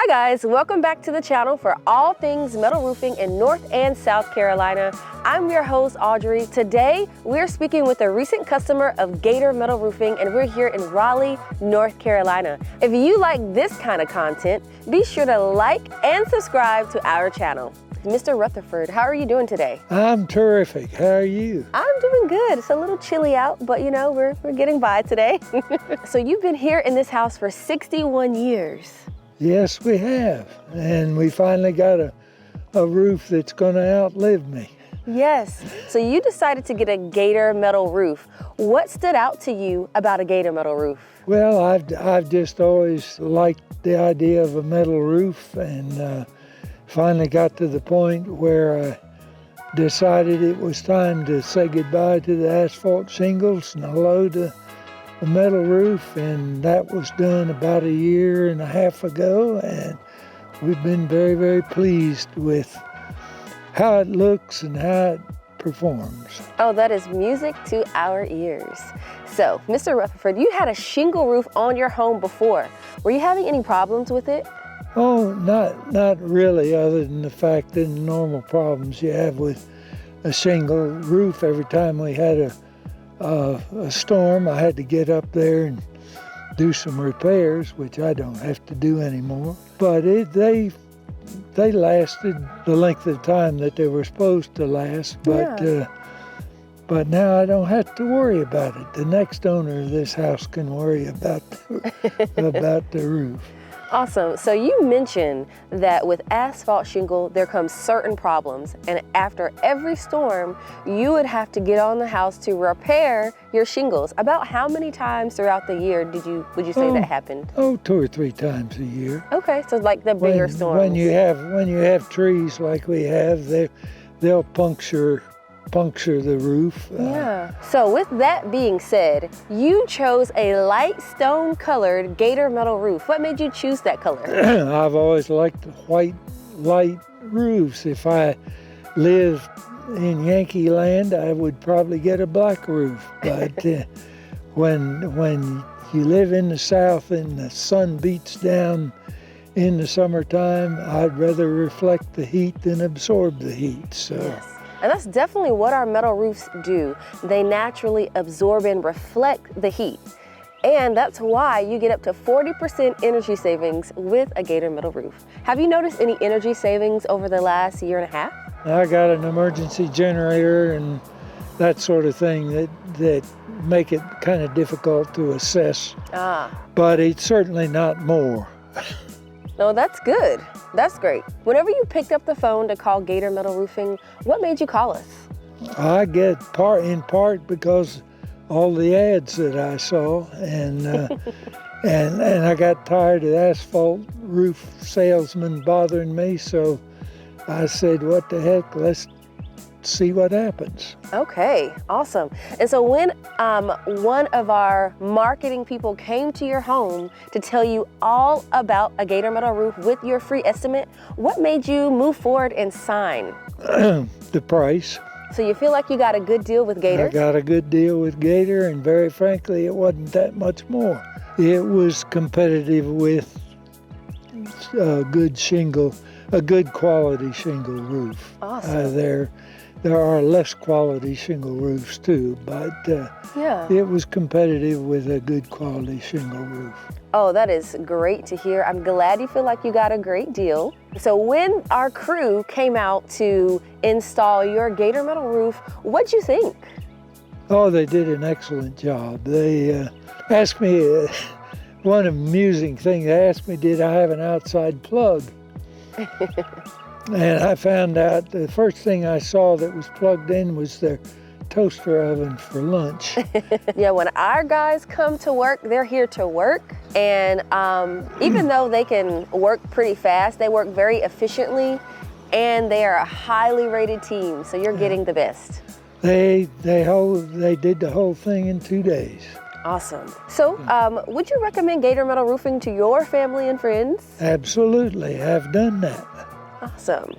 Hi guys, welcome back to the channel for all things metal roofing in North and South Carolina. I'm your host, Audrey. Today, we're speaking with a recent customer of Gator Metal Roofing, and we're here in Raleigh, North Carolina. If you like this kind of content, be sure to like and subscribe to our channel. Mr. Rutherford, how are you doing today? I'm terrific. How are you? I'm doing good. It's a little chilly out, but you know, we're getting by today. So you've been here in this house for 61 years. Yes, we have. And we finally got a roof that's going to outlive me. Yes. So you decided to get a Gator Metal Roof. What stood out to you about a Gator Metal Roof? Well, I've just always liked the idea of a metal roof, and finally got to the point where I decided it was time to say goodbye to the asphalt shingles and hello to the metal roof, and that was done about 1.5 years ago, and we've been very, very pleased with how it looks and how it performs. Oh, that is music to our ears. So, Mr. Rutherford, you had a shingle roof on your home before. Were you having any problems with it? Oh, not really, other than the fact that the normal problems you have with a shingle roof. Every time we had a storm, I had to get up there and do some repairs, which I don't have to do anymore. But they lasted the length of time that they were supposed to last. But now I don't have to worry about it. The next owner of this house can worry about about the roof. Awesome. So you mentioned that with asphalt shingle, there comes certain problems. And after every storm, you would have to get on the house to repair your shingles. About how many times throughout the year would you say that happened? Oh, 2 or 3 times a year. Okay, so like the bigger storms. When you have trees like we have, they'll puncture the roof. Yeah. So with that being said, you chose a light stone colored Gator Metal Roof. What made you choose that color? I've always liked white light roofs. If I lived in Yankee land, I would probably get a black roof. But when you live in the South and the sun beats down in the summertime, I'd rather reflect the heat than absorb the heat. So. Yes. And that's definitely what our metal roofs do. They naturally absorb and reflect the heat. And that's why you get up to 40% energy savings with a Gator Metal Roof. Have you noticed any energy savings over the last 1.5 years? I got an emergency generator and that sort of thing that make it kind of difficult to assess. But it's certainly not more. No, that's good. That's great. Whenever you picked up the phone to call Gator Metal Roofing, what made you call us? I get in part because all the ads that I saw, and and I got tired of asphalt roof salesmen bothering me, so I said, what the heck, let's see what happens. Okay, awesome. And so when one of our marketing people came to your home to tell you all about a Gator Metal Roof with your free estimate, what made you move forward and sign? The price. So you feel like you got a good deal with Gator? I got a good deal with Gator, and very frankly, it wasn't that much more. It was competitive with a good quality shingle roof. Awesome. There are less quality shingle roofs too, but it was competitive with a good quality shingle roof. Oh, that is great to hear. I'm glad you feel like you got a great deal. So when our crew came out to install your Gator Metal Roof, what'd you think? Oh, they did an excellent job. They asked me, one amusing thing, they asked me, did I have an outside plug? And I found out the first thing I saw that was plugged in was their toaster oven for lunch. Yeah, when our guys come to work, they're here to work. And even though they can work pretty fast, they work very efficiently, and they are a highly rated team, so you're getting the best. They did the whole thing in 2 days. Awesome. So would you recommend Gator Metal Roofing to your family and friends? Absolutely, I've done that. Awesome.